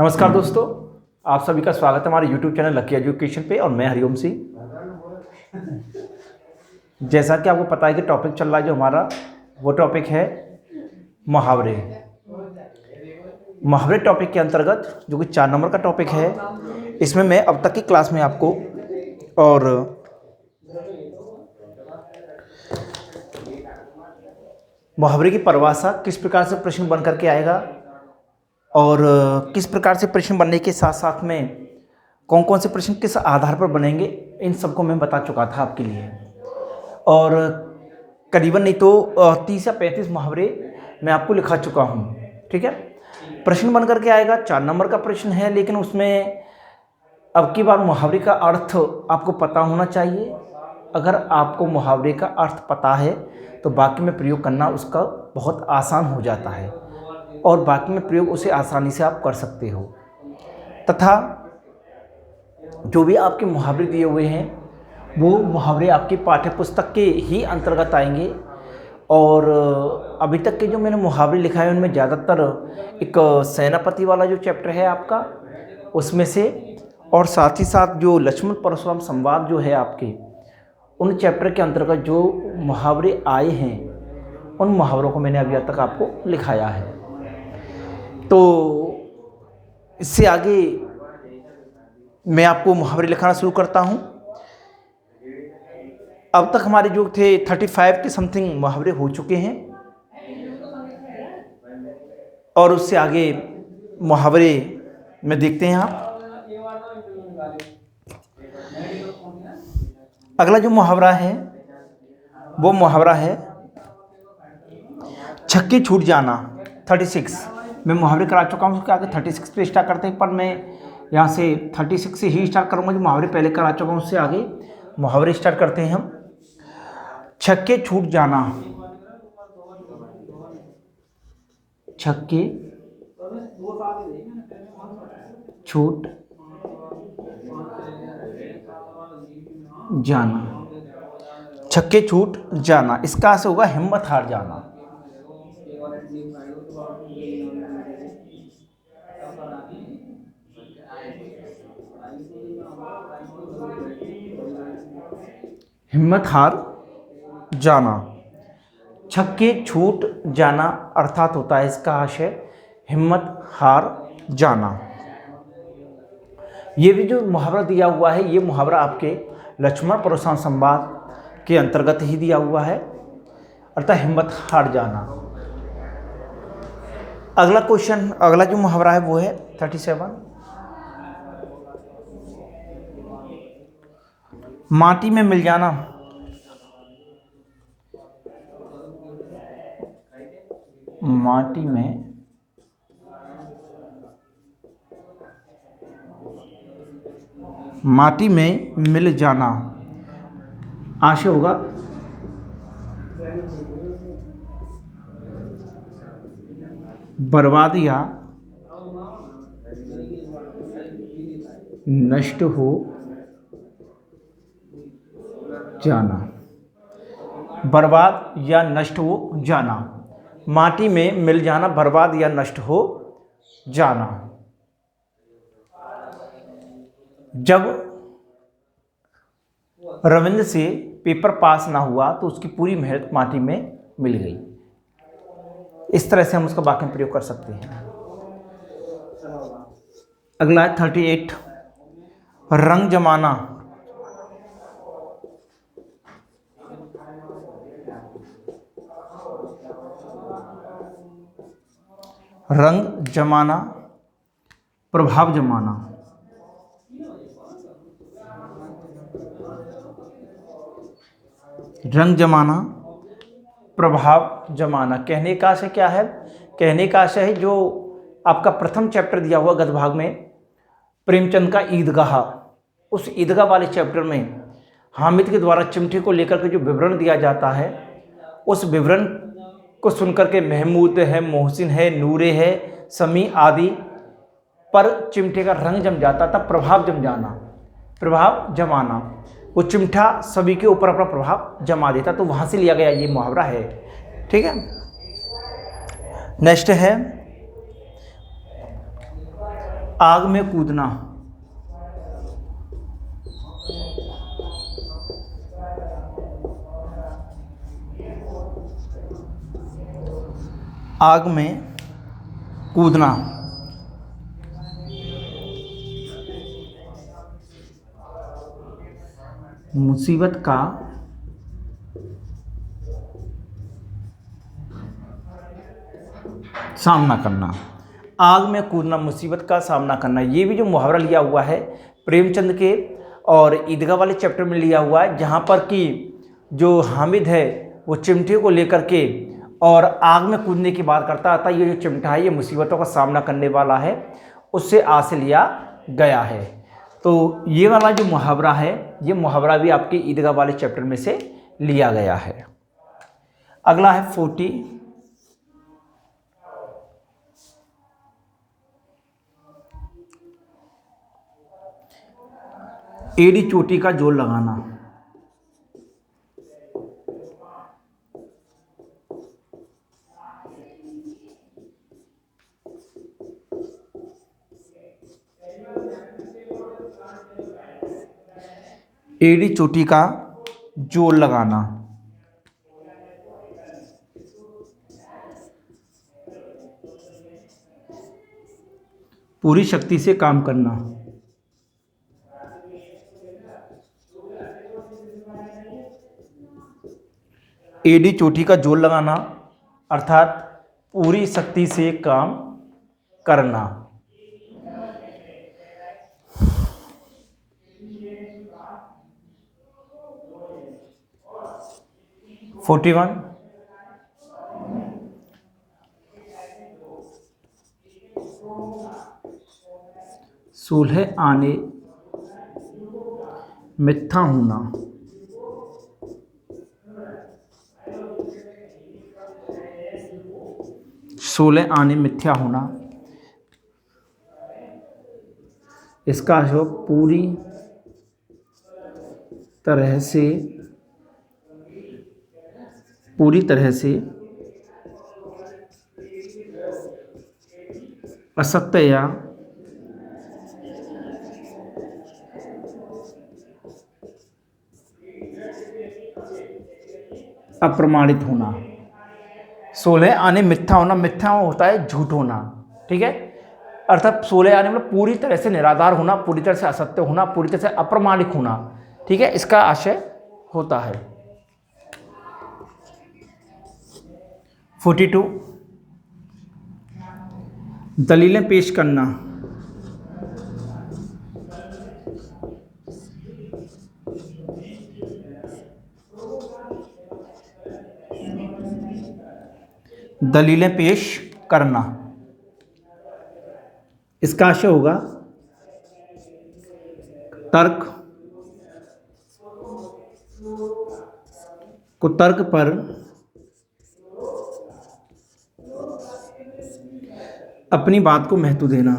नमस्कार दोस्तों, आप सभी का स्वागत है हमारे YouTube चैनल लकी एजुकेशन पे। और मैं हरिओम सिंह। जैसा कि आपको पता है कि टॉपिक चल रहा है जो हमारा, वो टॉपिक है मुहावरे। मुहावरे टॉपिक के अंतर्गत जो कि 4 नंबर का टॉपिक है, इसमें मैं अब तक की क्लास में आपको और मुहावरे की परिभाषा, किस प्रकार से प्रश्न बन करके आएगा और किस प्रकार से प्रश्न बनने के साथ साथ में कौन कौन से प्रश्न किस आधार पर बनेंगे, इन सबको मैं बता चुका था आपके लिए। और करीबन नहीं तो 30 या 35 मुहावरे मैं आपको लिखा चुका हूँ। ठीक है, प्रश्न बन करके आएगा। 4 नंबर का प्रश्न है, लेकिन उसमें अब की बार मुहावरे का अर्थ आपको पता होना चाहिए। अगर आपको मुहावरे का अर्थ पता है तो बाकी में प्रयोग करना उसका बहुत आसान हो जाता है और बाकी में प्रयोग उसे आसानी से आप कर सकते हो। तथा जो भी आपके मुहावरे दिए हुए हैं वो मुहावरे आपकी पाठ्य पुस्तक के ही अंतर्गत आएंगे। और अभी तक के जो मैंने मुहावरे लिखा है उनमें ज़्यादातर एक सेनापति वाला जो चैप्टर है आपका, उसमें से, और साथ ही साथ जो लक्ष्मण परशुराम संवाद जो है आपके, उन चैप्टर के अंतर्गत जो मुहावरे आए हैं उन मुहावरों को मैंने अभी तक आपको लिखाया है। तो इससे आगे मैं आपको मुहावरे लिखाना शुरू करता हूँ। अब तक हमारे जो थे 35 के समथिंग मुहावरे हो चुके हैं और उससे आगे मुहावरे में देखते हैं आप। अगला जो मुहावरा है वो मुहावरा है छक्के छूट जाना। 36 मैं मुहावरे करा चुका हूँ, उसके आगे 36 पे स्टार्ट करते हैं, पर मैं यहाँ से 36 से ही स्टार्ट करूँगा। जो मुहावरे पहले करा चुका हूँ उससे आगे मुहावरे स्टार्ट करते हैं हम। छक्के छूट जाना। छक्के छूट जाना। छक्के छूट जाना, इसका से होगा हिम्मत हार जाना। हिम्मत हार जाना। छक्के छूट जाना अर्थात होता है इसका आशय हिम्मत हार जाना। ये भी जो मुहावरा दिया हुआ है, ये मुहावरा आपके लक्ष्मण परशुराम संवाद के अंतर्गत ही दिया हुआ है, अर्थात हिम्मत हार जाना। अगला क्वेश्चन, अगला जो मुहावरा है वो है 37। माटी में मिल जाना। माटी में मिल जाना, आशय होगा बर्बाद या नष्ट हो जाना। बर्बाद या नष्ट हो जाना। माटी में मिल जाना, बर्बाद या नष्ट हो जाना। जब रविंद्र से पेपर पास ना हुआ तो उसकी पूरी मेहनत माटी में मिल गई। इस तरह से हम उसका वाक्य में प्रयोग कर सकते हैं। अगला है 38। रंग जमाना। रंग जमाना, प्रभाव जमाना। रंग जमाना, प्रभाव जमाना। कहने का आशय क्या है? कहने का आशय है जो आपका प्रथम चैप्टर दिया हुआ गद्य भाग में, प्रेमचंद का ईदगाह, उस ईदगाह वाले चैप्टर में हामिद के द्वारा चिमटे को लेकर के जो विवरण दिया जाता है, उस विवरण को सुनकर के महमूद है, मोहसिन है, नूरे है, समी आदि पर चिमटे का रंग जम जाता था। प्रभाव जम जाना, प्रभाव जमाना, वो चिमटा सभी के ऊपर अपना प्रभाव जमा देता, तो वहाँ से लिया गया ये मुहावरा है। ठीक है, नेक्स्ट है आग में कूदना। आग में कूदना। मुसीबत का सामना करना। आग में कूदना, मुसीबत का सामना करना, ये भी जो मुहावरा लिया हुआ है प्रेमचंद के और ईदगाह वाले चैप्टर में लिया हुआ है, जहाँ पर कि जो हामिद है वो चिमटे को लेकर के और आग में कूदने की बात करता था। ये जो चिमटा है ये मुसीबतों का सामना करने वाला है, उससे आज से लिया गया है। तो ये वाला जो मुहावरा है, ये मुहावरा भी आपके ईदगाह वाले चैप्टर में से लिया गया है। अगला है 40। एड़ी चोटी का जोर लगाना। एड़ी चोटी का जोर लगाना। पूरी शक्ति से काम करना। एड़ी चोटी का जोर लगाना अर्थात पूरी शक्ति से काम करना। 41। सूल्हे आने मिथ्या होना। सूल्हे आने मिथ्या होना, इसका जो पूरी तरह से असत्य या अप्रमाणित होना। सोलह आने मिथ्या होना, मिथ्या होता है झूठ होना, ठीक है। अर्थात सोलह आने मतलब पूरी तरह से निराधार होना, पूरी तरह से असत्य होना, पूरी तरह से अप्रमाणिक होना, ठीक है, इसका आशय होता है। 42। दलीलें पेश करना। दलीलें पेश करना, इसका आशय होगा तर्क को तर्क पर अपनी बात को महत्व देना।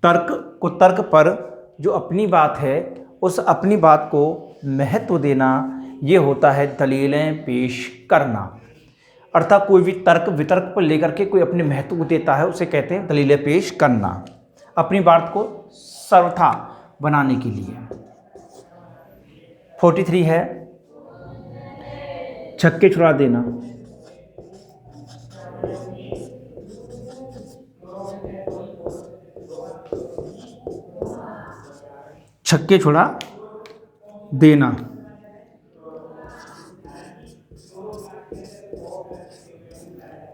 तर्क पर जो अपनी बात है उस अपनी बात को महत्व देना, ये होता है दलीलें पेश करना। अर्थात कोई भी तर्क वितर्क पर लेकर के कोई अपने महत्व को देता है, उसे कहते हैं दलीलें पेश करना, अपनी बात को सर्वथा बनाने के लिए। 43 है छक्के छुड़ा देना। छक्के छुड़ा देना,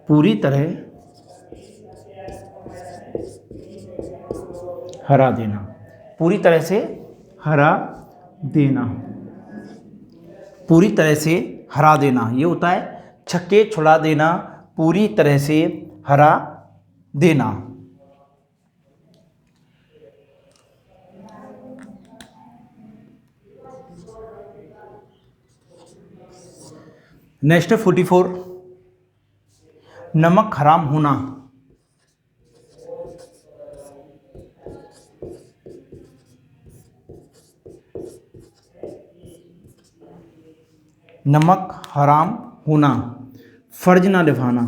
पूरी तरह हरा देना, पूरी तरह से हरा देना, पूरी तरह से हरा देना, ये होता है छक्के छुड़ा देना, पूरी तरह से हरा देना। नेक्स्ट 44। नमक हराम होना। नमक हराम होना, फर्ज ना निभाना।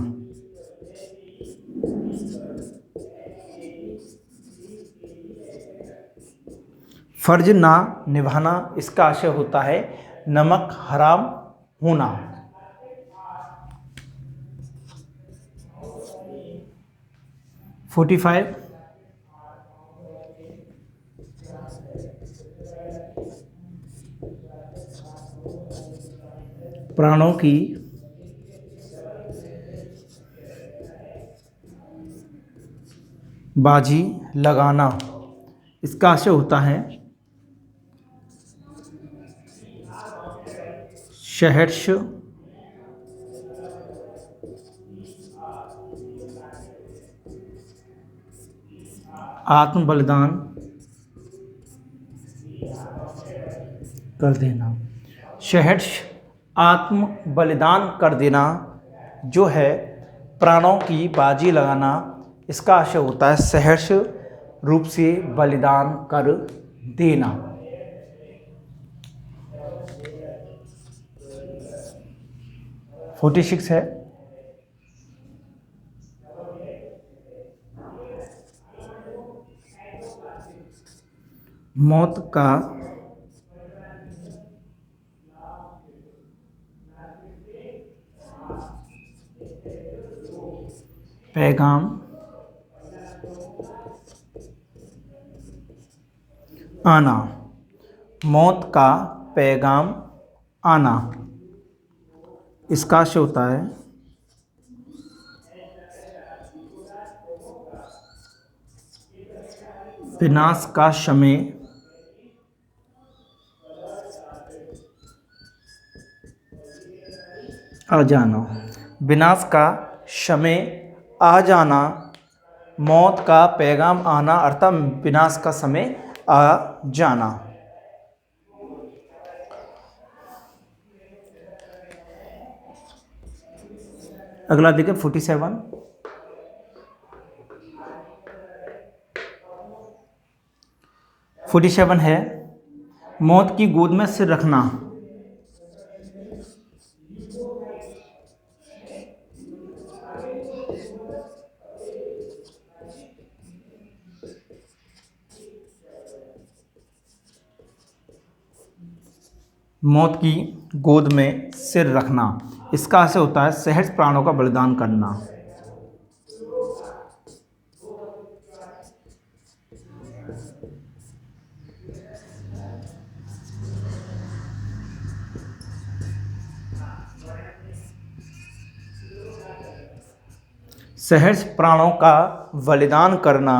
फर्ज ना निभाना, इसका आशय होता है नमक हराम होना। फोर्टी फाइव, प्राणों की बाजी लगाना, इसका आशय होता है सहर्ष आत्म बलिदान कर देना। सहर्ष आत्म बलिदान कर देना जो है प्राणों की बाजी लगाना, इसका आशय होता है सहर्ष रूप से बलिदान कर देना। फोर्टी सिक्स है, मौत का पैगाम आना, मौत का पैगाम आना, इसका आशय होता है विनाश का समय आ जाना। विनाश का समय आ जाना, मौत का पैगाम आना अर्थात विनाश का समय आ जाना। अगला देखें 47, है मौत की गोद में सिर रखना। मौत की गोद में सिर रखना, इसका आशय होता है सहर्ष प्राणों का बलिदान करना। सहर्ष प्राणों का बलिदान करना,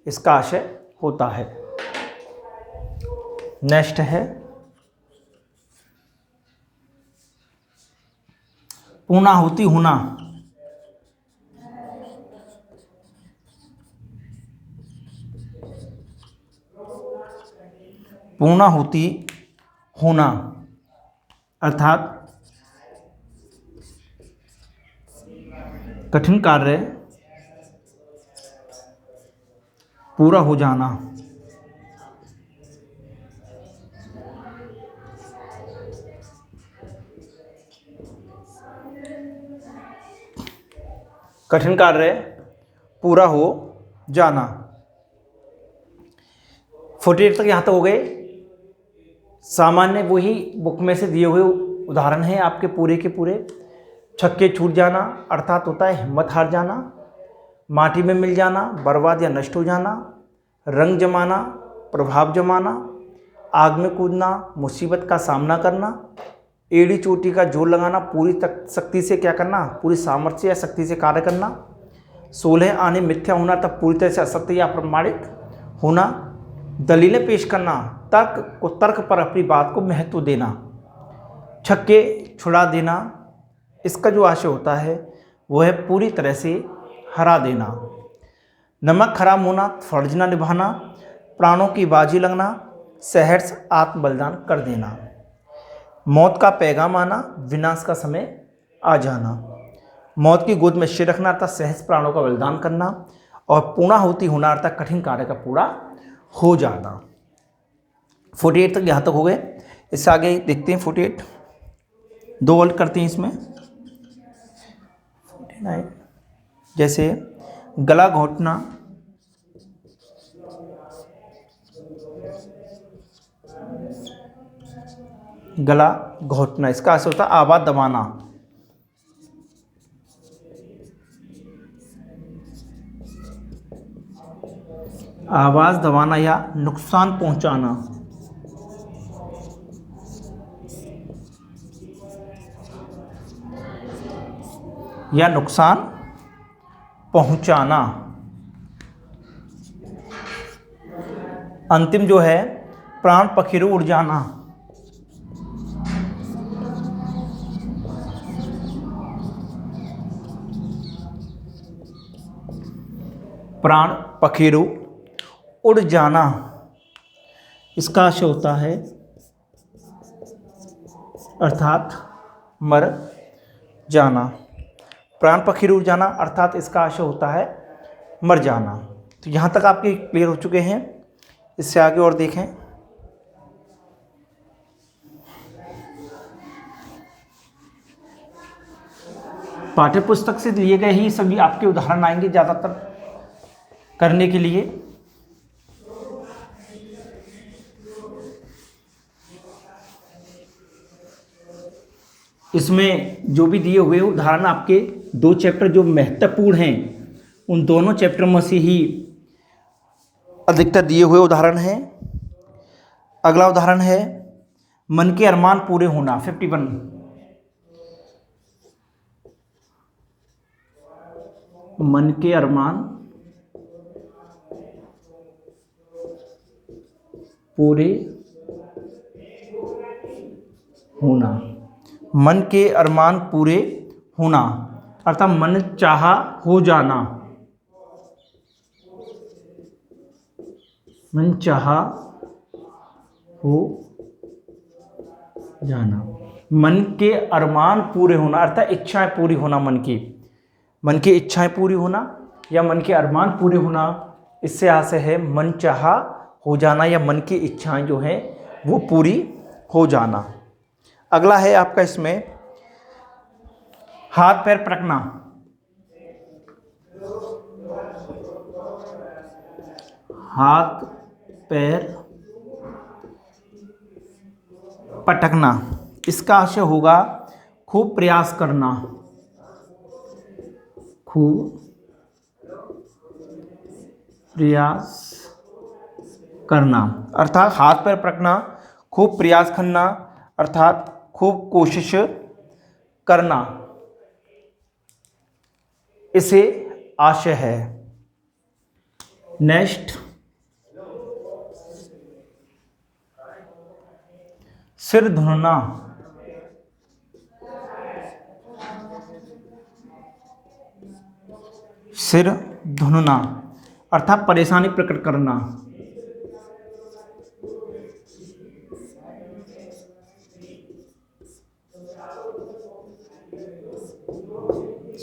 इसका आशय होता है। नेक्स्ट है पूर्णाहुति होना। पूर्णाहुति होना अर्थात कठिन कार्य पूरा हो जाना। कठिन कार्य पूरा हो जाना। 48 तक यहाँ तक हो गए। सामान्य वही बुक में से दिए हुए उदाहरण हैं आपके पूरे के पूरे। छक्के छूट जाना अर्थात होता है हिम्मत हार जाना, माटी में मिल जाना, बर्बाद या नष्ट हो जाना, रंग जमाना, प्रभाव जमाना, आग में कूदना, मुसीबत का सामना करना, एड़ी चोटी का जोर लगाना, पूरी शक्ति से क्या करना, पूरी सामर्थ्य या शक्ति से कार्य करना, 16 आने मिथ्या होना तब पूरी तरह से असत्य या प्रमाणित होना, दलीलें पेश करना, तर्क पर अपनी बात को महत्व देना, छक्के छुड़ा देना, इसका जो आशय होता है वो है पूरी तरह से हरा देना। नमक हराम होना, फर्ज ना निभाना, प्राणों की बाजी लगना, सहर्ष आत्म बलिदान कर देना, मौत का पैगाम आना, विनाश का समय आ जाना, मौत की गोद में सिर रखना अर्थात सहर्ष प्राणों का बलिदान करना, और पूर्णाहुति होना अर्थात कठिन कार्य का पूरा हो जाना। 48 तक यहाँ तक हो गए। इससे आगे देखते हैं 48। 2 वर्ड करते हैं इसमें। जैसे गला घोटना, गला घोटना, इसका अर्थ होता है आवाज दबाना। आवाज दबाना या नुकसान पहुंचाना। या नुकसान पहुंचाना। अंतिम जो है प्राण पखेरु उड़ जाना। प्राण पखेरु उड़ जाना, इसका अर्थ होता है अर्थात मर जाना। प्राण पखेरु उड़ जाना अर्थात इसका अर्थ होता है मर जाना। तो यहाँ तक आपके क्लियर हो चुके हैं। इससे आगे और देखें। पाठ्य पुस्तक से लिए गए ही सभी आपके उदाहरण आएंगे ज़्यादातर करने के लिए। इसमें जो भी दिए हुए उदाहरण आपके 2 चैप्टर जो महत्वपूर्ण हैं उन दोनों चैप्टर में से ही अधिकतर दिए हुए उदाहरण हैं। अगला उदाहरण है मन के अरमान पूरे होना, 51। मन के अरमान पूरे होना। मन के अरमान पूरे होना अर्थात मन चाहा हो जाना। मन चाहा हो जाना। मन के अरमान पूरे होना अर्थात इच्छाएं पूरी होना। मन की इच्छाएं पूरी होना या मन के अरमान पूरे होना, इससे आशय है मन चाहा हो जाना या मन की इच्छाएं जो हैं वो पूरी हो जाना। अगला है आपका इसमें हाथ पैर पटकना। हाथ पैर पटकना, इसका आशय होगा खूब प्रयास करना। खूब प्रयास करना अर्थात हाथ पैर पटकना, खूब प्रयास करना अर्थात खूब कोशिश करना, इसे आशय है। नेक्स्ट सिर धुनना। सिर धुनना अर्थात परेशानी प्रकट करना।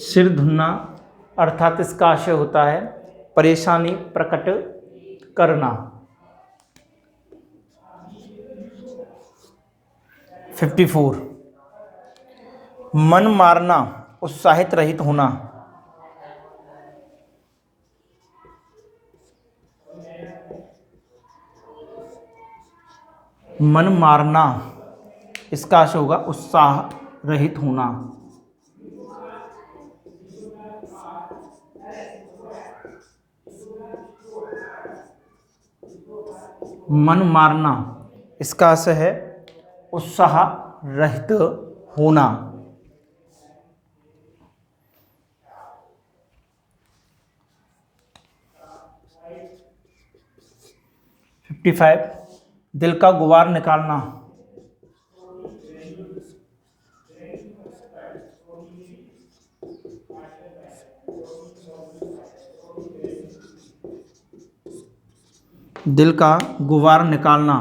सिर धुनना अर्थात इसका आशय होता है परेशानी प्रकट करना। 54 मन मारना, उत्साहित रहित होना। मन मारना, इसका आशय होगा उत्साह रहित होना। मन मारना, इसका आशय है उत्साह रहित होना। 55 दिल का गुबार निकालना। दिल का गुबार निकालना,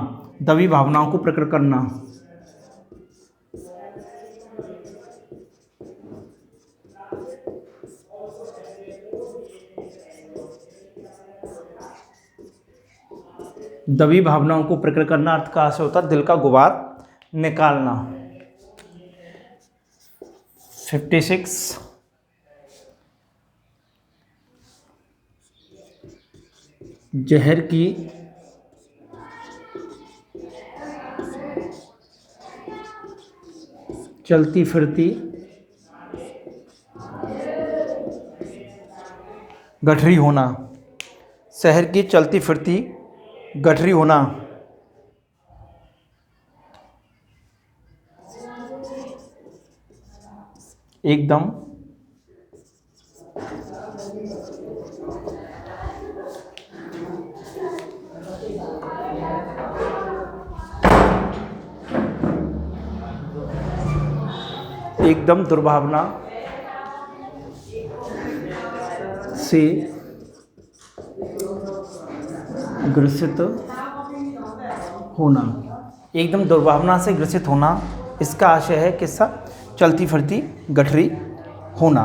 दबी भावनाओं को प्रकट करना। दबी भावनाओं को प्रकट करना अर्थ का आशय होता है दिल का गुबार निकालना। 56 जहर की चलती फिरती गठरी होना। शहर की चलती फिरती गठरी होना। एकदम एकदम दुर्भावना से ग्रसित होना। एकदम दुर्भावना से ग्रसित होना, इसका आशय है किसका? चलती फिरती गठरी होना।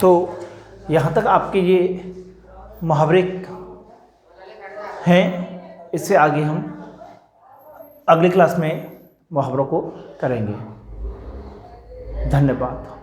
तो यहाँ तक आपके ये मुहावरे हैं। इससे आगे हम अगली क्लास में मुहावरों को करेंगे। धन्यवाद।